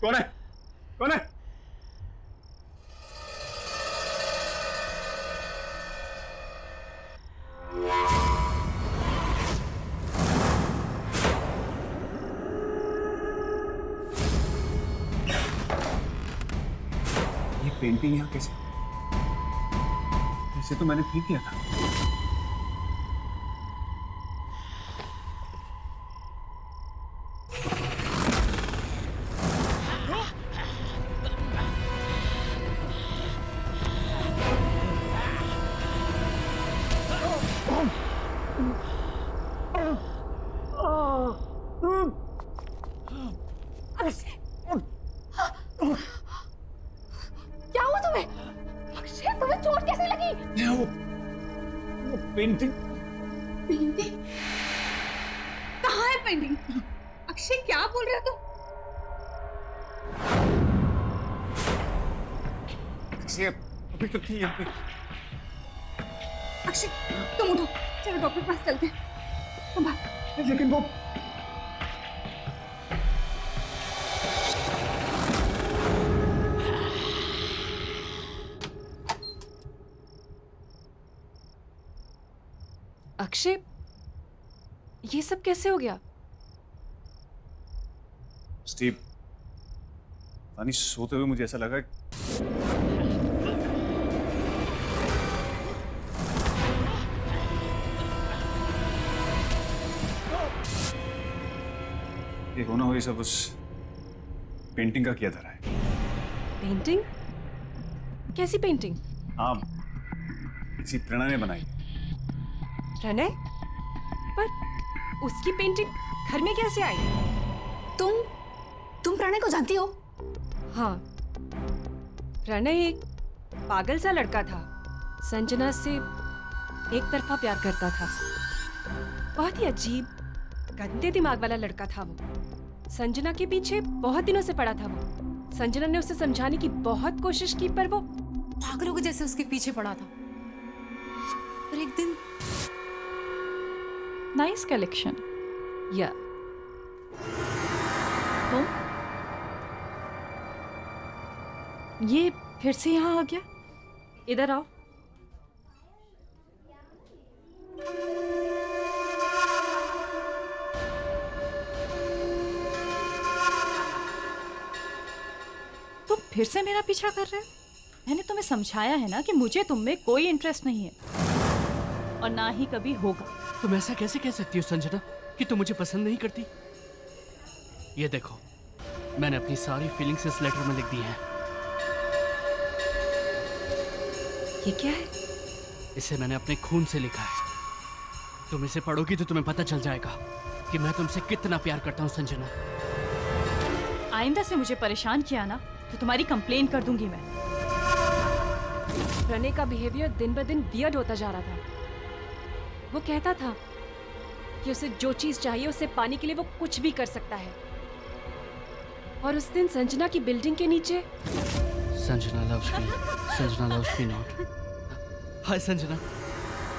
कौन है? कौन है? ये पेंटिंग यहाँ कैसे? इसे तो मैंने फेंक दिया था। क्या हुआ तुम्हें? अक्षय, तुम्हें चोट कैसे लगी? वो पेंटिंग। पेंटिंग? कहाँ है पेंटिंग? अक्षय, क्या बोल रहे हो तुम? अक्षय अभी तो थी यहाँ पे। अक्षय, तुम उठो, चलो डॉक्टर के पास चलते हैं। संभाल। लेकिन वो अक्षय, ये सब कैसे हो गया? स्टीव, पानी सोते हुए मुझे ऐसा लगा ये होना हो, ये सब उस पेंटिंग का किया धरा है। पेंटिंग? कैसी पेंटिंग? हाँ, किसी प्रणय ने बनाई। प्रणय? पर उसकी पेंटिंग घर में कैसे आई? तुम प्रणय को जानती हो? हाँ, प्रणय एक पागल सा लड़का था। संजना से एक तरफा प्यार करता था। बहुत ही अजीब, गंदे दिमाग वाला लड़का था वो। संजना के पीछे बहुत दिनों से पड़ा था वो। संजना ने उसे समझाने की बहुत कोशिश की, पर वो पागलों के जैसे उसके पीछे पड़ा था। पर एक दिन नाइस कलेक्शन। या तुम ये फिर से यहाँ आ गया? इधर आओ। तुम फिर से मेरा पीछा कर रहे हो? मैंने तुम्हें समझाया है ना कि मुझे तुम में कोई इंटरेस्ट नहीं है और ना ही कभी होगा। तुम ऐसा कैसे कह सकती हो संजना कि तुम मुझे पसंद नहीं करती? ये देखो, मैंने अपनी सारी फीलिंग्स इस लेटर में लिख दी हैं। ये क्या है? इसे मैंने अपने खून से लिखा है। तुम इसे पढ़ोगी तो तुम्हें पता चल जाएगा कि मैं तुमसे कितना प्यार करता हूँ संजना। आइंदा से मुझे परेशान किया ना तो तुम्हारी कंप्लेन कर दूंगी मैं। प्रणय का बिहेवियर दिन ब दिन वियर्ड होता जा रहा था। वो कहता था कि उसे जो चीज चाहिए उसे पाने के लिए वो कुछ भी कर सकता है। और उस दिन संजना की बिल्डिंग के नीचे Sanjana loves me, Sanjana loves me not. Hi Sanjana.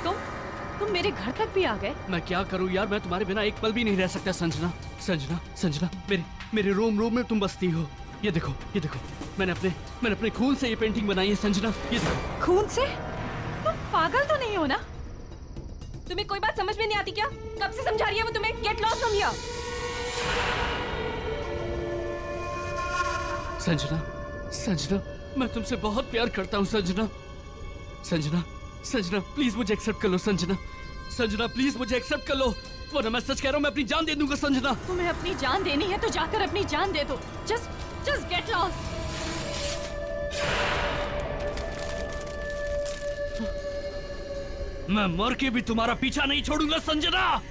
तुम मेरे घर तक भी आ गए? मैं क्या करूं यार, मैं तुम्हारे बिना एक पल भी नहीं रह सकता संजना। संजना, संजना, मेरे रोम रोम में तुम बसती हो। ये देखो, ये देखो, मैंने अपने खून से ये पेंटिंग बनाई है संजना। ये देखो। खून से? तुम पागल तो नहीं हो ना? तुम्हें कोई बात समझ में नहीं आती क्या? कब से समझा रही है वो तुम्हें? Get lost from here. Sanjana, Sanjana, मैं तुमसे बहुत प्यार करता हूँ संजना। संजना, संजना, प्लीज मुझे एक्सेप्ट कर लो संजना। संजना, प्लीज मुझे एक्सेप्ट कर लो, वरना मैं सच कह रहा हूँ, मैं अपनी जान दे दूंगा संजना। तुम्हें अपनी जान देनी है तो जाकर अपनी जान दे दो। Just get lost. मैं मर के भी तुम्हारा पीछा नहीं छोड़ूंगा संजना।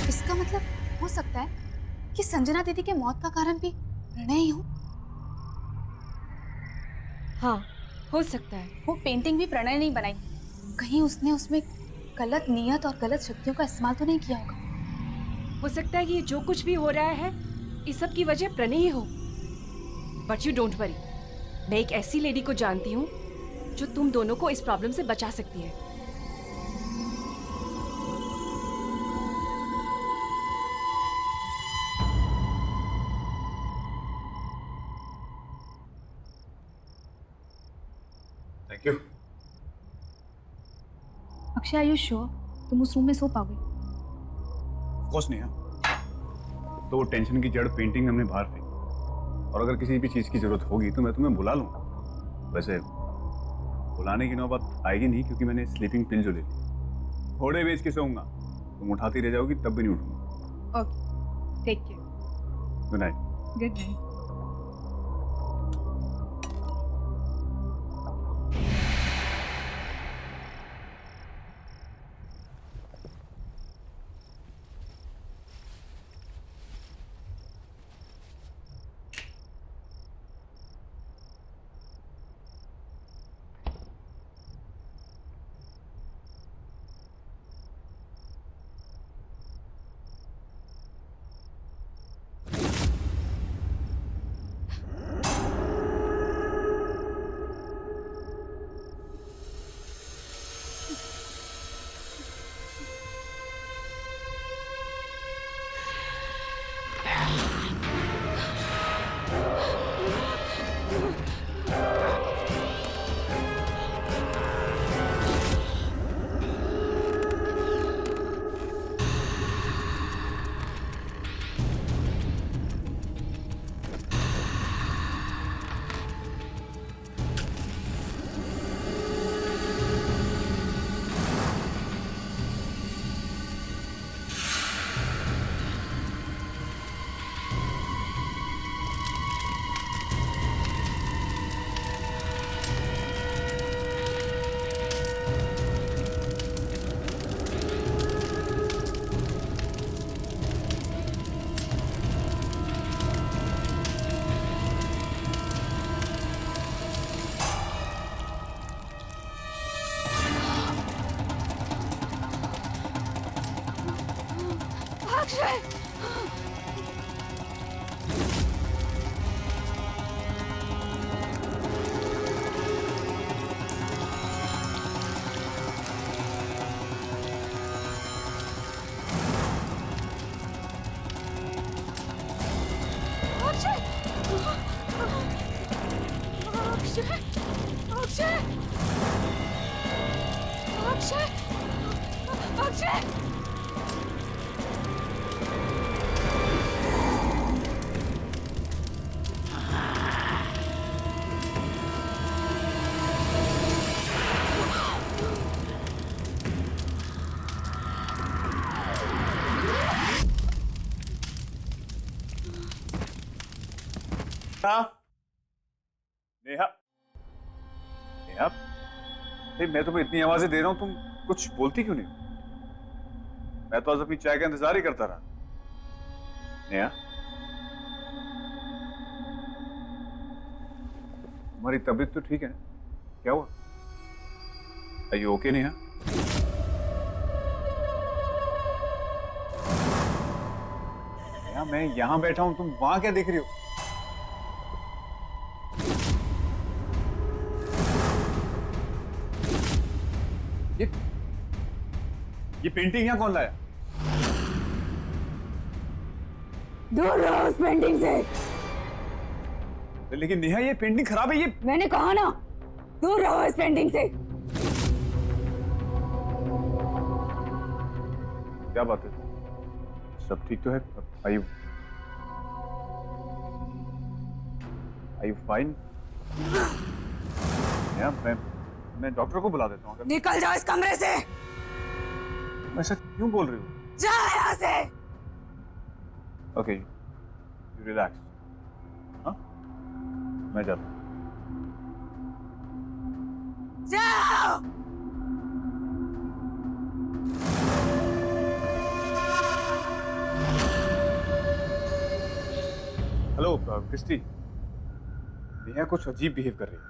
इसका मतलब हो सकता है कि संजना दीदी के मौत का कारण भी प्रणय ही हो। हाँ, हो सकता है। वो पेंटिंग भी प्रणय नहीं बनाई। कहीं उसने उसमें गलत नियत और गलत शक्तियों का इस्तेमाल तो नहीं किया होगा। हो सकता है कि जो कुछ भी हो रहा है इस सब की वजह प्रणय ही हो। बट यू डोंट वरी, मैं एक ऐसी लेडी को जानती हूँ जो तुम दोनों को इस प्रॉब्लम से बचा सकती है। Thank you. Akshay, are you sure तुम उस रूम में सो पाओगे? ऑफ कोर्स नहीं है। तो टेंशन की जड़ पेंटिंग हमने बाहर फेंकी, और अगर किसी भी चीज़ की जरूरत होगी तो मैं तुम्हें बुला लूँगा। वैसे बुलाने की नौबत आएगी नहीं, क्योंकि मैंने स्लीपिंग पिल जो ले ली। घोड़े बेच के सोऊंगा, तुम उठाती रह जाओगी तब भी नहीं उठूंगा। Okay, take care. Good night. Good night. Neha, Neha, मैं तुम्हें इतनी आवाजें दे रहा हूं, तुम कुछ बोलती क्यों नहीं? मैं तो आज अपनी चाय का इंतजार ही करता रहा। नेहा, तुम्हारी तबीयत तो ठीक है ना? क्या हुआ? Are you okay Neha? Neha, मैं यहां बैठा हूं, तुम वहां क्या देख रही हो? ये पेंटिंग यहाँ कौन लाया? दूर रहो उस पेंटिंग से। लेकिन नेहा, ये पेंटिंग खराब है। ये मैंने कहा ना, दूर रहो इस पेंटिंग से। क्या बात है? सब ठीक तो है? Are you fine? नेहा, मैं डॉक्टर को बुला देता हूँ। अगर निकल जाओ इस कमरे से। ऐसा क्यों बोल रही हो? जाओ यहाँ से। Okay, you relax. हाँ, मैं जाता हूँ। जाओ। हेलो क्रिस्टी, नेहा कुछ अजीब बिहेव कर रही है।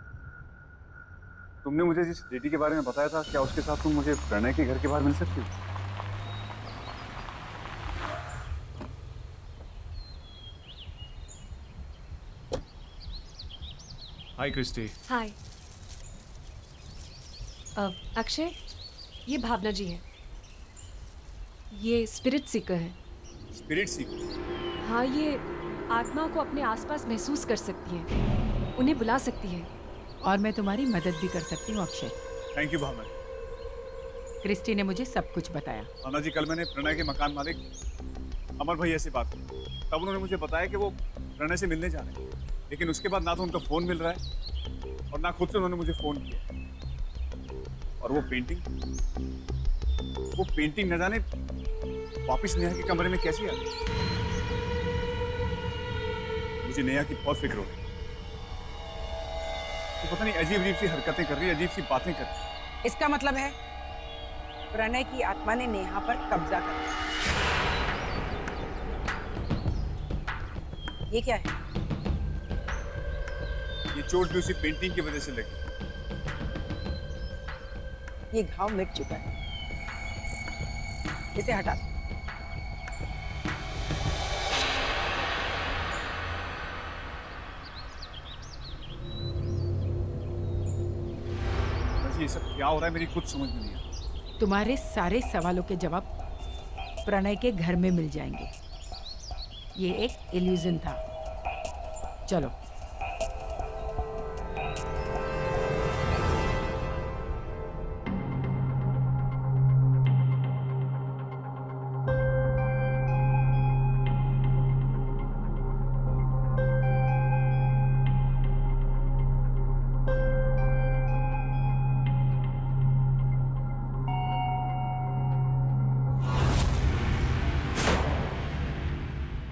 तुमने मुझे जिस लेडी के बारे में बताया था, क्या उसके साथ तुम मुझे प्रणय के घर के बाहर मिल सकती हो? हाय क्रिस्टी। हाय। अक्षय, ये भावना जी है। ये स्पिरिट सीकर है। स्पिरिट सीकर? हाँ, ये आत्मा को अपने आसपास महसूस कर सकती है, उन्हें बुला सकती है और मैं तुम्हारी मदद भी कर सकती हूँ Akshay. Thank you Bhavna ji. Christy ने मुझे सब कुछ बताया। भावना जी, कल मैंने प्रणय के मकान मालिक अमर भैया से बात की, तब उन्होंने मुझे बताया कि वो प्रणय से मिलने जा रहे हैं, लेकिन उसके बाद ना तो उनका फोन मिल रहा है और ना खुद से उन्होंने मुझे फोन किया। और वो पेंटिंग न जाने वापिस नेहा के कमरे में कैसे आ गई। मुझे नेहा की बहुत फिक्र हो रही है। तो पता नहीं अजीब अजीब सी हरकतें कर रही है, अजीब सी बातें कर रही है। इसका मतलब है प्रणय की आत्मा ने नेहा पर कब्जा कर लिया। ये क्या है? ये चोट भी उसी पेंटिंग की वजह से लगी। ये घाव मिट चुका है, इसे हटा दो। ये सब क्या हो रहा है, मेरी कुछ समझ में नहीं आ रहा। तुम्हारे सारे सवालों के जवाब प्रणय के घर में मिल जाएंगे। ये एक इल्यूजन था। चलो।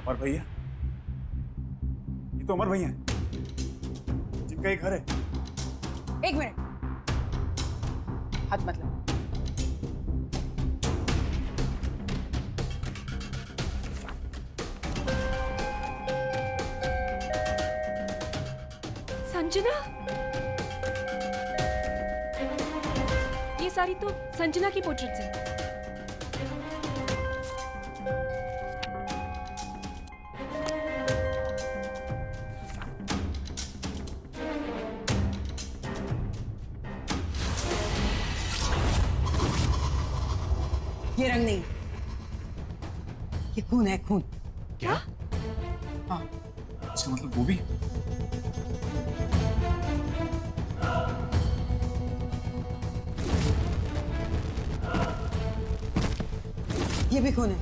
अमर भैया, ये तो अमर भैया हैं, जिनका एक घर है। एक मिनट, हाथ मत लगाओ। संजना, ये सारी तो संजना की पोर्ट्रेट्स है। ये रंग नहीं, ये खून है, खून। क्या? हाँ, इसका मतलब वो भी? ये भी खून है।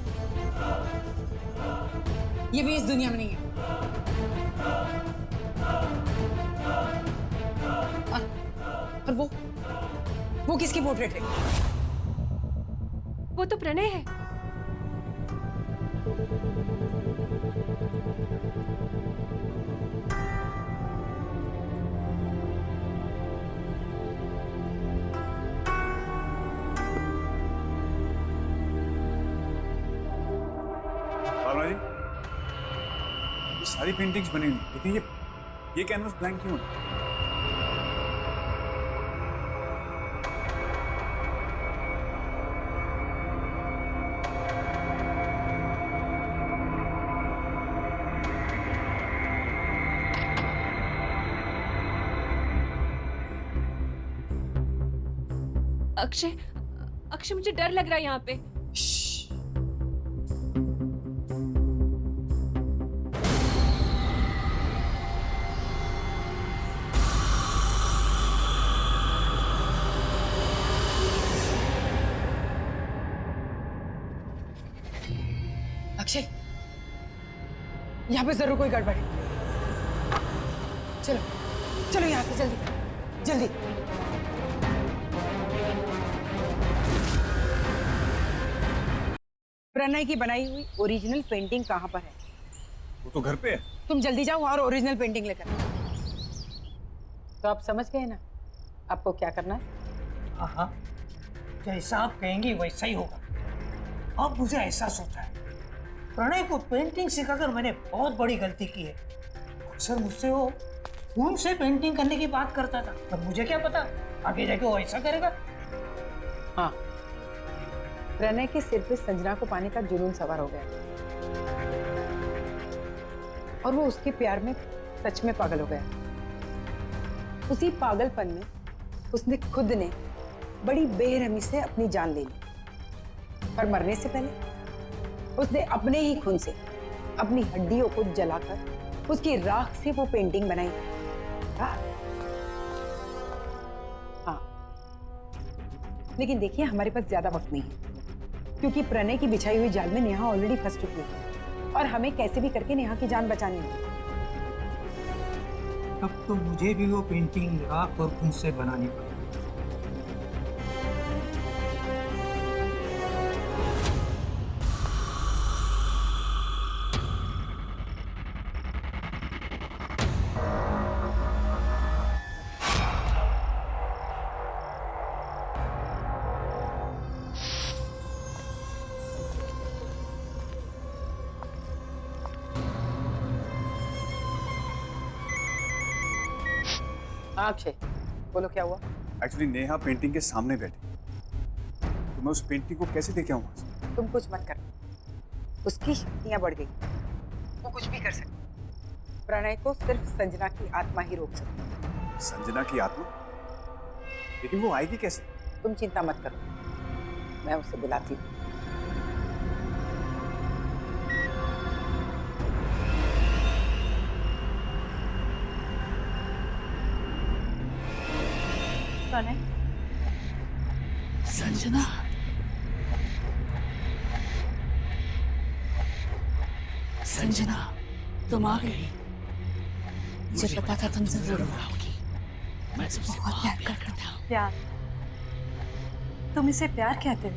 ये भी इस दुनिया में नहीं है। और वो किसकी पोर्ट्रेट है? वो तो प्रणय है। भावना जी, ये सारी पेंटिंग्स बनी हुई, लेकिन ये कैनवस ब्लैंक क्यों है? अक्षय, अक्षय मुझे डर लग रहा है यहाँ पे। अक्षय, यहाँ पे जरूर कोई गड़बड़ है। चलो चलो यहाँ से जल्दी जल्दी। प्रणय की बनाई हुई ओरिजिनल पेंटिंग कहाँ पर है? वो तो घर पे है। तुम जल्दी जाओ और ओरिजिनल पेंटिंग लेकर। तो आप समझ गए ना आपको क्या करना है? हाँ, जैसा आप कहेंगी वैसा ही होगा। अब मुझे एहसास होता है प्रणय को पेंटिंग सिखाकर मैंने बहुत बड़ी गलती की है। अक्सर मुझसे वो खून से पेंटिंग करने की बात करता था, पर मुझे क्या पता आगे जाके वो ऐसा करेगा। हाँ, प्रणय के सिर पे संजना को पाने का जुनून सवार हो गया और वो उसके प्यार में सच में पागल हो गया। उसी पागलपन में उसने खुद ने बड़ी बेरहमी से अपनी जान ले ली, पर मरने से पहले उसने अपने ही खून से अपनी हड्डियों को जलाकर उसकी राख से वो पेंटिंग बनाई। लेकिन देखिए हमारे पास ज्यादा वक्त नहीं है, क्योंकि प्रणय की बिछाई हुई जाल में नेहा ऑलरेडी फंस चुकी है और हमें कैसे भी करके नेहा की जान बचानी है। अब तो मुझे भी वो पेंटिंग राख और खून से बनानी पड़ेगी। हाँ अक्षय, बोलो क्या हुआ? एक्चुअली नेहा पेंटिंग के सामने बैठी, तो मैं उस पेंटिंग को कैसे देखे आऊँ वहाँ से? तुम कुछ मत करो, उसकी शक्तियां बढ़ गई, वो कुछ भी कर सकती। प्रणय को सिर्फ संजना की आत्मा ही रोक सकती। संजना की आत्मा? लेकिन वो आएगी कैसे? तुम चिंता मत करो, मैं उसे बुलाती हूँ। प्रणय, संजना, संजना, तुम आ गई। मुझे पता था तुम जरूर आओगी। मैं तुमसे बहुत प्यार करता हूँ। प्यार? तुम इसे प्यार कहते हो?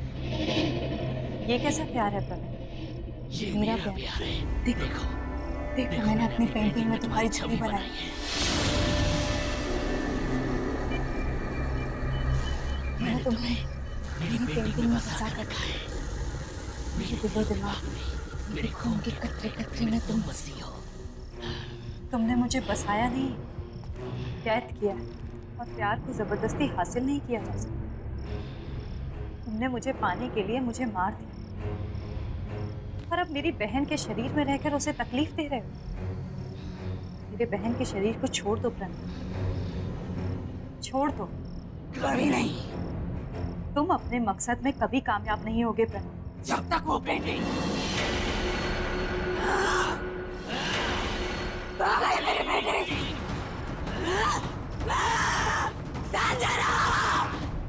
ये कैसा प्यार है प्रणय? ये मेरा मेरा प्यार। प्यार है। देखो, देखो मैंने अपनी पेंटिंग में तुम्हारी छवि बनाई है। मैंने तुम्हें मेरी पेंटिंग में फंसा कर रखा है। मेरे दिलो दिमाग में, मेरे खून के कतरे कतरे में तुम बसी हो। तुमने मुझे बसाया नहीं, कैद किया है, और प्यार को जबरदस्ती हासिल नहीं किया जा सकता। तुमने मुझे पाने के लिए मुझे मार दिया, और अब मेरी बहन के शरीर में रहकर उसे तकलीफ दे रहे हो। मेरे बहन के शरीर को छोड़ दो प्रणय, छोड़ दो। कभी नहीं, तुम अपने मकसद में कभी कामयाब नहीं होगे प्रणय। जब तक वो पेंटिंग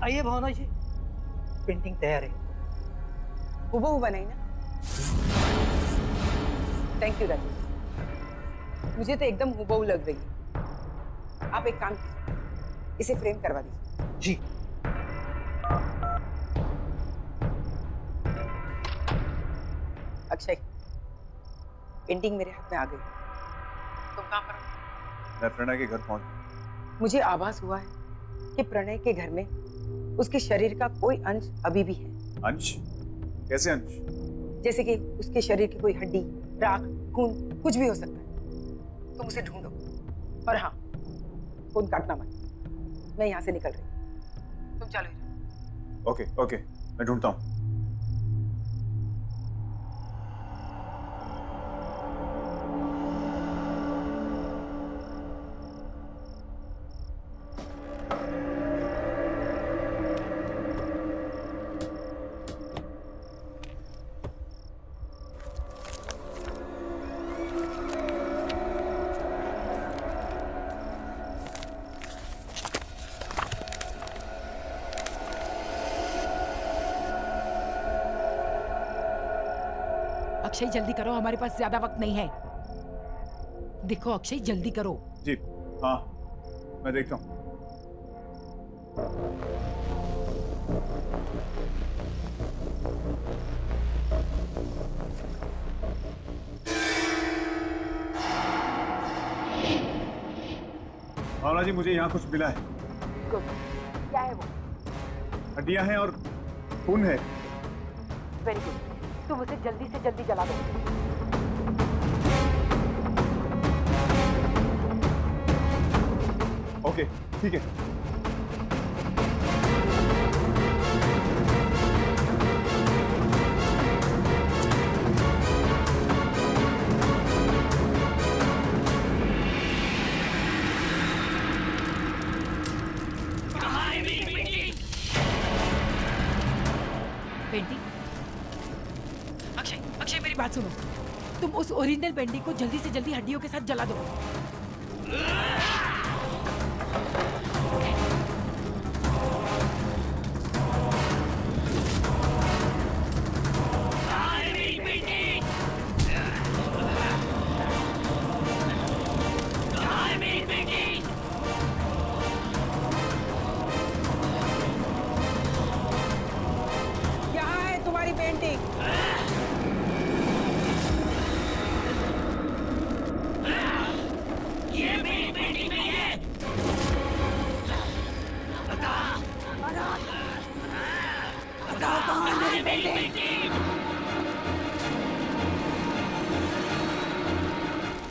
आइए भावना जी, पेंटिंग तैयार है। हूबहू बनाई ना? थैंक यू राजेश, मुझे तो एकदम हूबहू लग रही है। आप एक काम कीजिए, इसे फ्रेम करवा दीजिए। जी। अक्षय, पेंटिंग मेरे हाथ में आ गई, तुम काम करो। मैं प्रणय के घर पहुंच गया। मुझे आभास हुआ है कि प्रणय के घर में उसके शरीर का कोई अंश अभी भी है। अंश? कैसे अंश? जैसे कि उसके शरीर की कोई हड्डी, राख, खून, कुछ भी हो सकता है। तुम उसे ढूंढो, और हाँ, फोन काटना मत, मैं यहाँ से निकल रही हूँ। तुम चालू ही रहो। ओके ओके, मैं ढूंढता हूँ। अक्षय जल्दी करो, हमारे पास ज्यादा वक्त नहीं है। देखो अक्षय जल्दी करो। जी हाँ, मैं देखता हूँ। भावना जी, मुझे यहाँ कुछ मिला है। क्या है वो? हड्डियां हैं और खून है। वेरी गुड, तुम उसे जल्दी से जल्दी जला दो। ओके ठीक है। पेंटिंग? अक्षय, अक्षय मेरी बात सुनो, तुम उस ओरिजिनल पेंटिंग को जल्दी से जल्दी हड्डियों के साथ जला दो।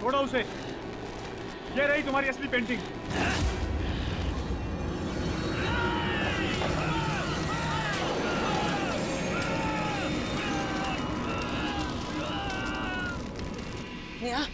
छोड़ो उसे, ये रही तुम्हारी असली पेंटिंग। नेहा,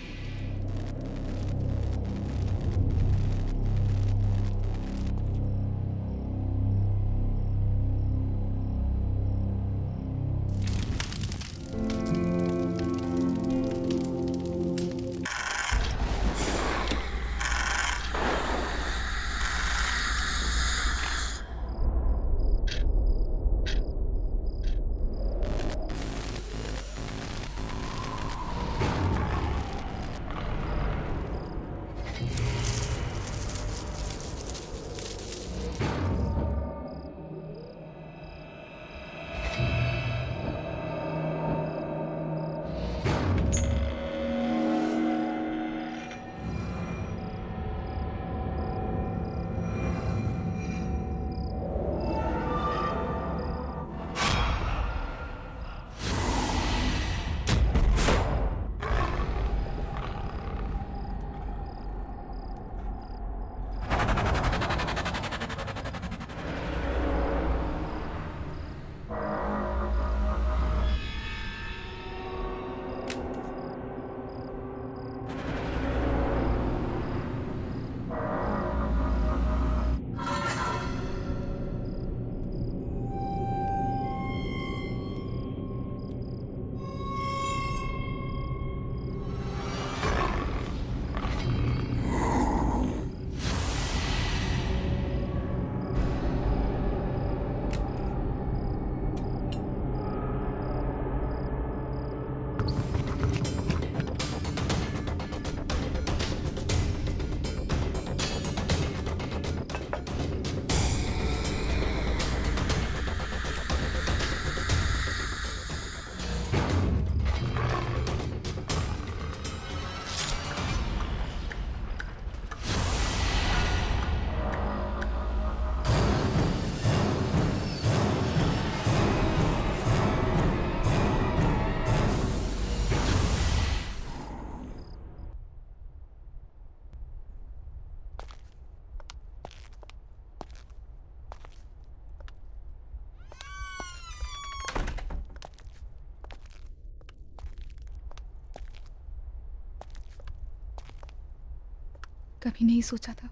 कभी नहीं सोचा था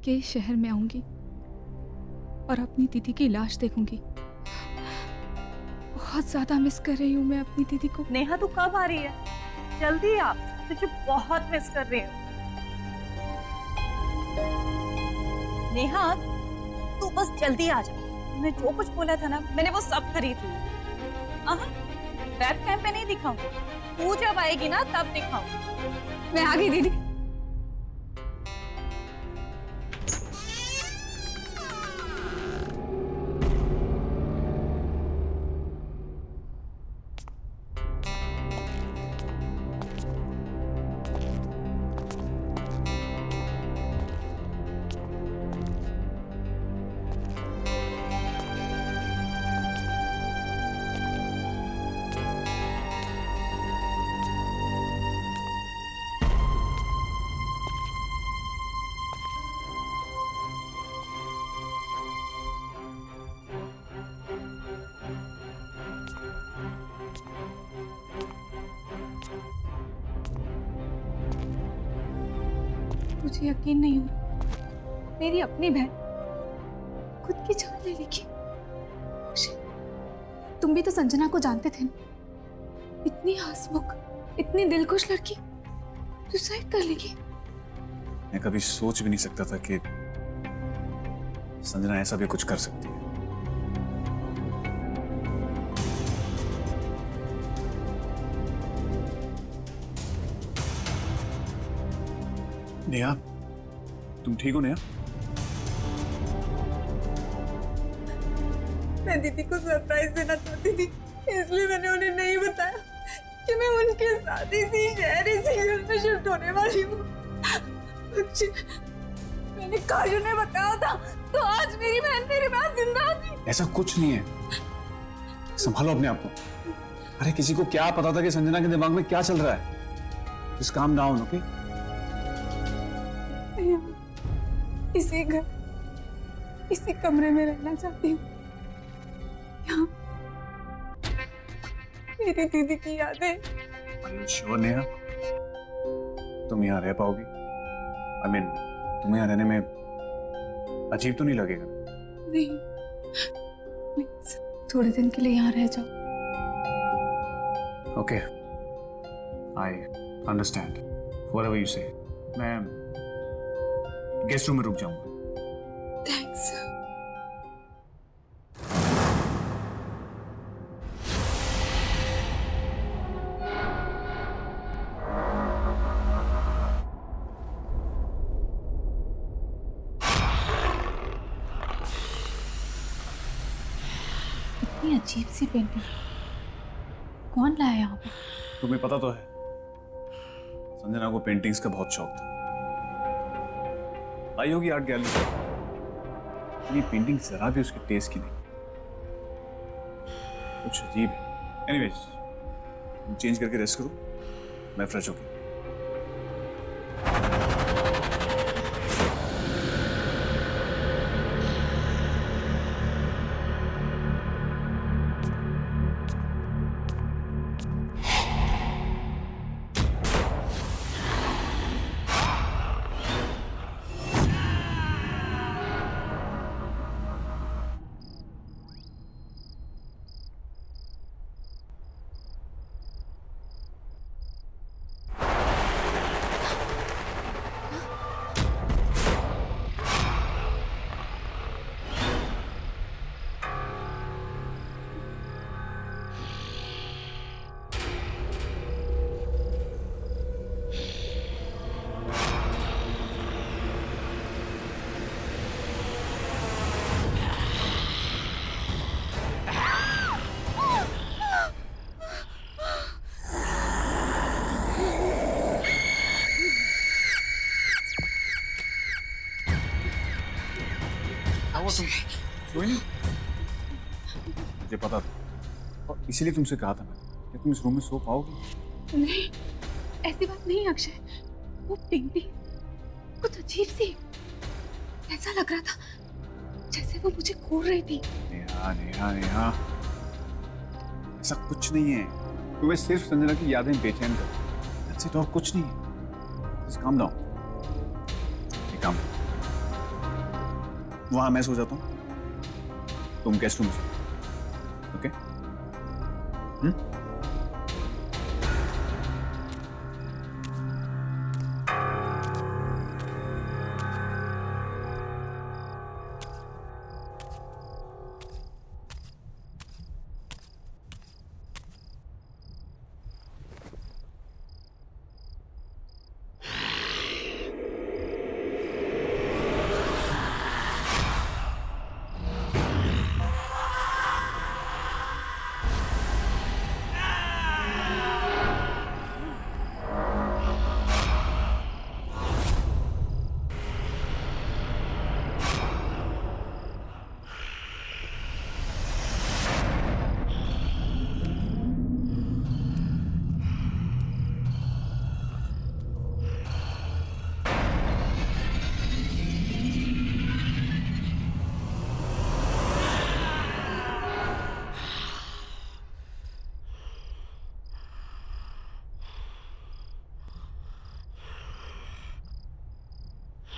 कि इस शहर में आऊंगी और अपनी दीदी की लाश देखूंगी। बहुत ज्यादा मिस कर रही हूँ मैं अपनी दीदी को। नेहा तू कब आ रही है? जल्दी आ, तुझे बहुत मिस कर रही हूँ। नेहा तू बस जल्दी आ जा। मैं जो कुछ बोला था ना मैंने वो सब खरीद ली। वेब कैम पे नहीं दिखाऊंगी, तू जब आएगी ना तब दिखाऊंगी। मैं आ गई दीदी। मुझे यकीन नहीं हुआ मेरी अपनी बहन खुद की जान ले लेगी। तुम भी तो संजना को जानते थे ना? इतनी हंसमुख, इतनी दिलखुश लड़की सुसाइड कर लेगी। मैं कभी सोच भी नहीं सकता था कि संजना ऐसा भी कुछ कर सकती है। नेहा, तुम ठीक हो नेहा? मैं दीदी को सरप्राइज देना चाहती थी, इसलिए मैंने उन्हें नहीं बताया कि मैं उनके साथ इसी शहर, इसी घर में शिफ्ट होने वाली हूँ। मैंने काजू ने बताया था तो आज मेरी बहन मेरे पास जिंदा थी। ऐसा कुछ नहीं है। संभालो अपने आप को। अरे किसी को क्या पता था कि संजना के दिमाग में क्या चल रहा है? Just calm down, okay? इसी घर, इसी कमरे में रहना चाहती हूँ। यहाँ मेरी दीदी की यादें। Are you sure, Neha? तुम यहाँ रह पाओगी? I mean, तुम्हें यहाँ रहने में अजीब तो नहीं लगेगा? नहीं, प्लीज थोड़े दिन के लिए यहाँ रह जाओ। Okay, I understand. Whatever you say. मैं गेस्ट रूम में रुक जाऊंगा। थैंक्स। इतनी अजीब सी पेंटिंग कौन लाया यहाँ पे? तुम्हें पता तो है, संजना को पेंटिंग्स का बहुत शौक था। आई होगी आर्ट गैलरी, ये पेंटिंग जरा भी उसके टेस्ट की नहीं, कुछ अजीब है। एनीवेज, तुम चेंज करके रेस्ट करो, मैं फ्रेश होके। कोई नहीं, मुझे पता था और इसीलिए तुमसे कहा था मैंने कि तुम इस रूम में सो पाओगी। नहीं, ऐसी बात नहीं अक्षय। वो पेंटिंग कुछ अजीब सी, ऐसा लग रहा था जैसे वो मुझे घूर रही थी। नेहा नेहा नेहा, ऐसा कुछ नहीं है। तुम्हें सिर्फ संजना की यादें बेचैन कर, That's it, और कुछ नहीं है। Just calm down। एक काम, वहां मैं सो जाता हूँ, तुम गेस्ट रूम में, ओके?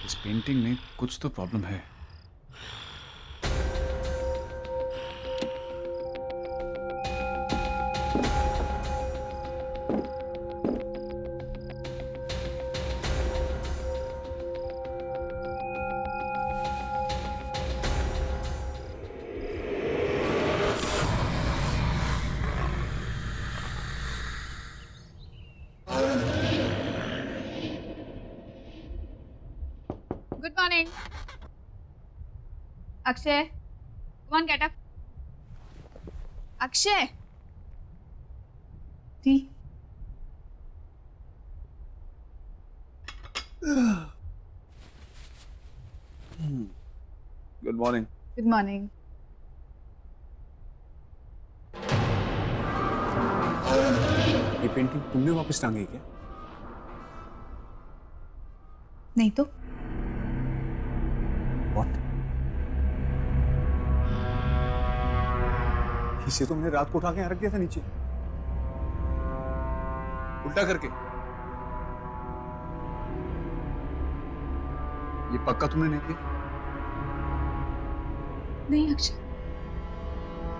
इस पेंटिंग में कुछ तो प्रॉब्लम है। Good morning. Akshay, come on, get up. Akshay. Tea. Good morning. Good morning. ये पेंटिंग तुमने वापस टांगी क्या? नहीं तो What? इसे तो मैंने रात को उठा के यहाँ रख दिया था नीचे, उल्टा करके। ये पक्का तुमने नहीं किया? नहीं अक्षय,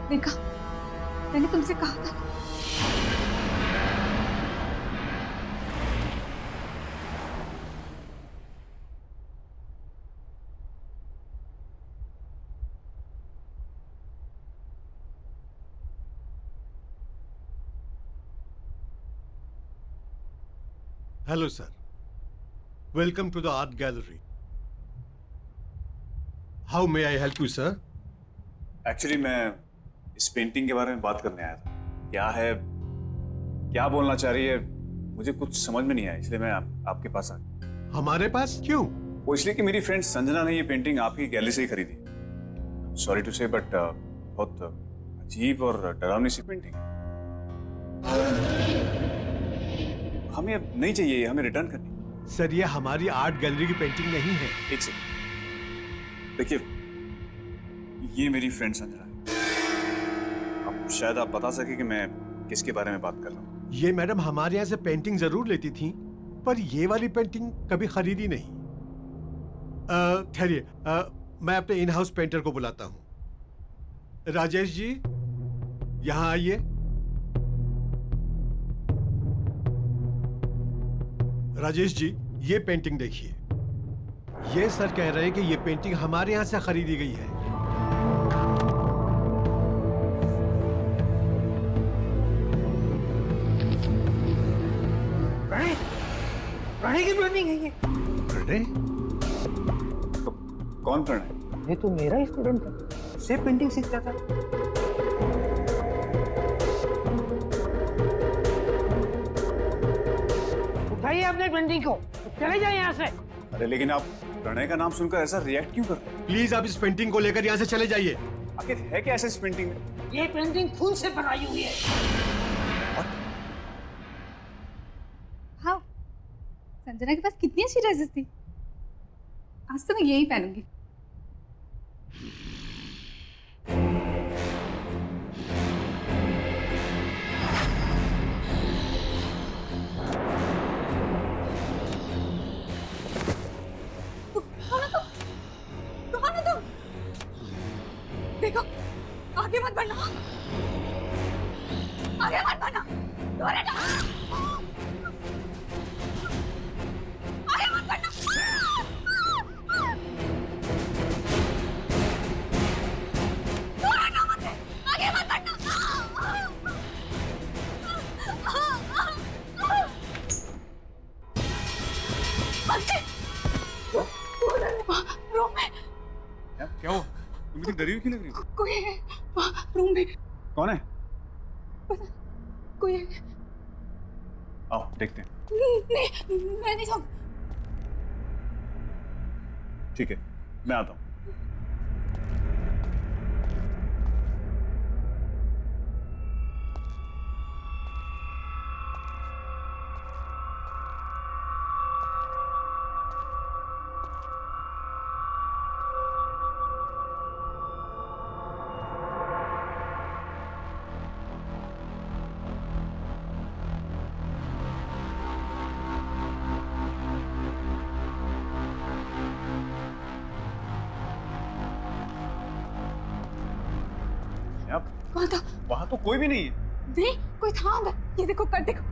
देखा, मैंने तुमसे कहा था। Hello, sir. Welcome to the art gallery. How may I help you, sir? Actually मैं इस पेंटिंग के बारे में बात करने आया था। क्या है, क्या बोलना चाह रही है, मुझे कुछ समझ में नहीं आया, इसलिए मैं आपके पास आ गया। हमारे पास क्यों? वो इसलिए कि मेरी फ्रेंड संजना ने ये पेंटिंग आपकी गैलरी से ही खरीदी। सॉरी टू से बट बहुत अजीब और डरावनी सी पेंटिंग है। हमें अब नहीं चाहिए, हमें रिटर्न करनी। सर, ये हमारी आर्ट गैलरी की पेंटिंग नहीं है। एक सेकंड, देखिए, ये मेरी फ्रेंड संजना है। अब शायद आप बता सके कि मैं किसके बारे में बात कर रहा हूँ। ये मैडम हमारे यहाँ से पेंटिंग जरूर लेती थी, पर ये वाली पेंटिंग कभी खरीदी नहीं। ठहरिए, मैं अपने इन हाउस पेंटर को बुलाता हूँ। राजेश जी, यहाँ आइए। राजेश जी, ये पेंटिंग देखिए। ये सर कह रहे हैं कि ये पेंटिंग हमारे यहाँ से खरीदी गई है। प्रणय, प्रणय की पेंटिंग है ये। प्रणय? कौन प्रणय? ये तो मेरा ही स्टूडेंट था, से पेंटिंग सीखता था। उठाइए अपने पेंटिंग को, चले जाए यहाँ से। अरे लेकिन आप प्रणय का नाम सुनकर ऐसा रिएक्ट क्यों कर रहे हैं? प्लीज आप इस पेंटिंग को लेकर यहाँ से चले जाइए। आखिर है क्या ऐसा इस पेंटिंग में? ये पेंटिंग खुद से बनाई हुई है। हाँ, संजना के पास कितनी अच्छी ड्रेसेस थी। आज तो मैं यही पहनूंगी। देखो, आगे मत बढ़ना, आगे मत बढ़ना, दूर हटो, आगे मत बढ़ना, दूर हटो मुझसे, आगे मत बढ़ना। रूम में क्या हुआ? तुम इतनी डरी हुई क्यों लग रही हो? कोई है वहाँ रूम में। कौन है? कोई है। आओ देखते हैं। नहीं, मैं नहीं जाऊँ। ठीक है, मैं आता हूँ। कौन था? वहां तो कोई भी नहीं है। नहीं, कोई था अंदर। ये देखो, कर देखो।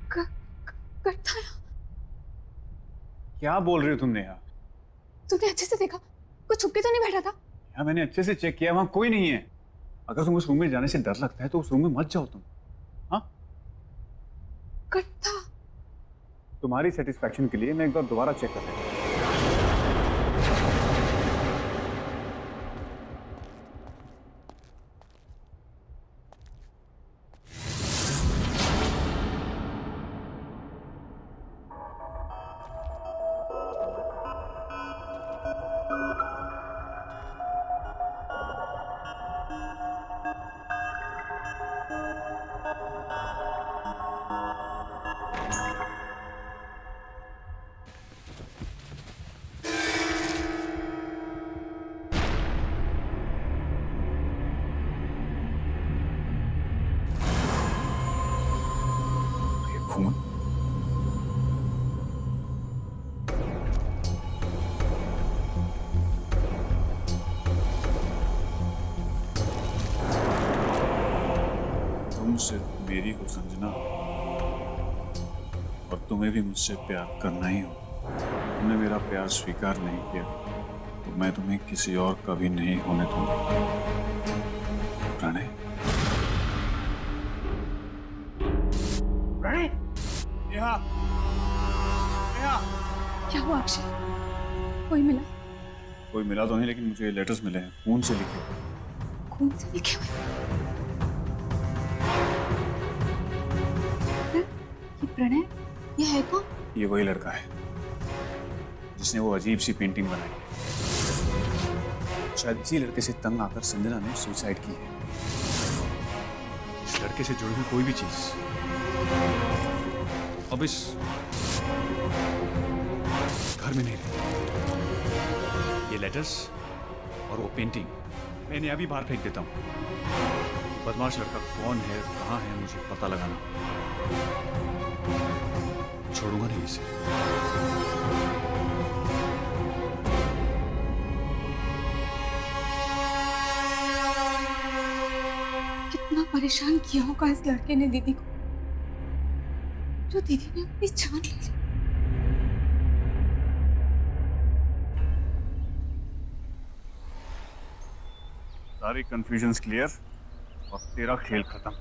कर था। क्या बोल रही हो तुमने यार? तुमने अच्छे से देखा? कोई छुप के तो नहीं बैठा था? यार मैंने अच्छे से चेक किया, वहां कोई नहीं है। अगर तुम उस रूम में जाने से डर लगता है तो उस रूम में मत जाओ तुम। हाँ, कर था। तुम्हारी सेटिस्फैक्शन के लिए मैं एक बार दोबारा चेक कर लेता हूँ। सिर्फ मेरी हो संजना, और तुम्हें भी मुझसे प्यार करना ही हो। तुमने मेरा प्यार स्वीकार नहीं किया तो मैं तुम्हें किसी और का भी नहीं होने दूंगा। प्रणय, प्रणय, नेहा, नेहा। क्या हुआ अक्षय? कोई मिला? कोई मिला तो नहीं, लेकिन मुझे ये लेटर्स मिले हैं, खून से लिखे हुए। खून से लिखे हुए? ये प्रणय, ये है कौन? ये वही लड़का है जिसने वो अजीब सी पेंटिंग बनाई। शायद इसी लड़के से तंग आकर संजना ने सुसाइड की है। इस लड़के से जुड़ी हुई कोई भी चीज अब इस घर में नहीं रही। ये लेटर्स और वो पेंटिंग मैं इन्हें अभी बाहर फेंक देता हूँ। बदमाश लड़का कौन है, कहाँ है, मुझे पता लगाना। छोड़ूंगा नहीं इसे। कितना परेशान किया होगा इस लड़के ने दीदी को, जो दीदी ने अपनी जान ले ली। सारी कंफ्यूजन्स क्लियर और तेरा खेल खत्म।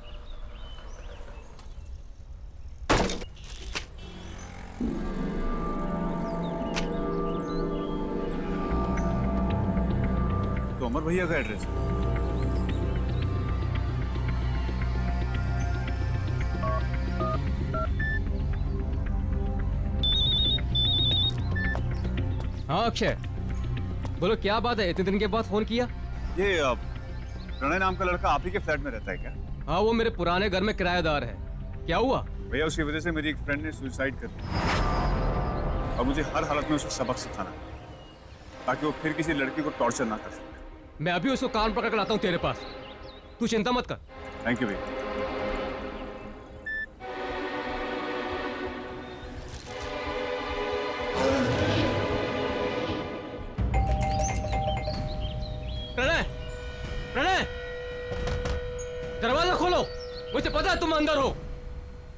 तो अमर भैया का एड्रेस है। हाँ अक्षय, बोलो क्या बात है, इतने दिन के बाद फोन किया? ये प्रणय नाम का लड़का आप ही के फ्लैट में रहता है क्या? हाँ, वो मेरे पुराने घर में किराएदार है। क्या हुआ? भैया उसकी वजह से मेरी एक फ्रेंड ने सुसाइड कर दिया और मुझे हर हालत में उसको सबक सिखाना है ताकि वो फिर किसी लड़की को टॉर्चर ना कर सके। मैं अभी उसको कान पकड़ कर लाता हूँ तेरे पास, तू चिंता मत कर। थैंक यू भैया। प्रणय, प्रणय, दरवाजा खोलो, मुझे पता है तुम अंदर हो।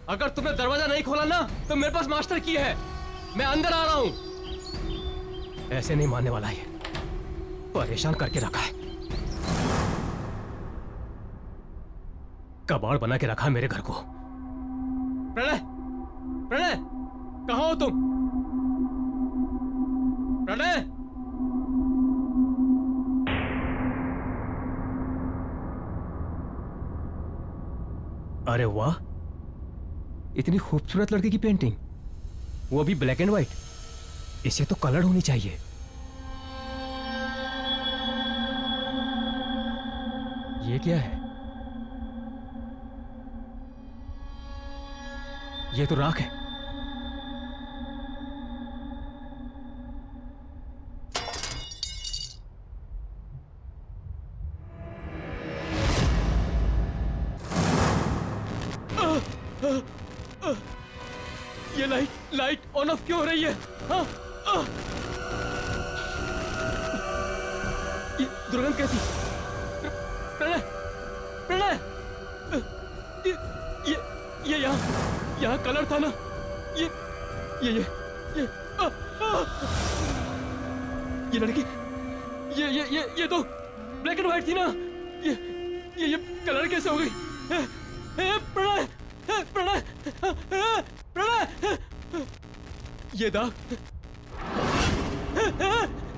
अगर तुमने दरवाजा नहीं खोला ना तो मेरे पास मास्टर की है, मैं अंदर आ रहा हूं। ऐसे नहीं मानने वाला ये, परेशान करके रखा है, कबाड़ बना के रखा है मेरे घर को। प्रणय, प्रणय, कहां हो तुम? प्रणय, अरे वाह, इतनी खूबसूरत लड़की की पेंटिंग, वो भी ब्लैक एंड व्हाइट। इसे तो कलर होनी चाहिए। ये क्या है? ये तो राख है। ये लाइट ऑन ऑफ क्यों हो रही है? ये दुर्गंध कैसी? प्रणय, प्रणय, ये यहाँ कलर था ना? ये लड़की, ये तो ब्लैक एंड व्हाइट थी ना? ये कलर कैसे हो गई? प्रणय, प्रणय, प्रणय, ये दाग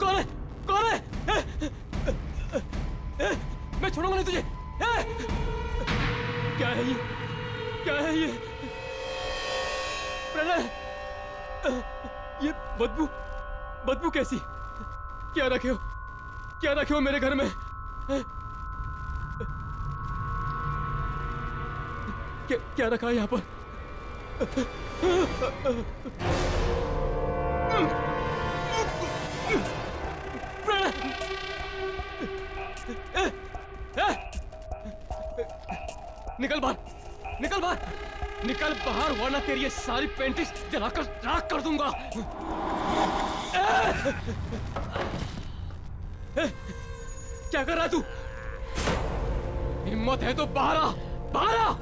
कौन है? कौन है? मैं छोड़ूंगा नहीं तुझे। क्या है ये? क्या है ये? प्रणय, ये बदबू कैसी? क्या रखे हो? क्या रखे हो मेरे घर में? क्या रखा है यहाँ पर? निकल बाहर, निकल बाहर, निकल बाहर, वरना तेरी ये सारी पेंटिंग्स जलाकर राख कर दूंगा। क्या कर रहा है तू? हिम्मत है तो बाहर आ, बाहर आ,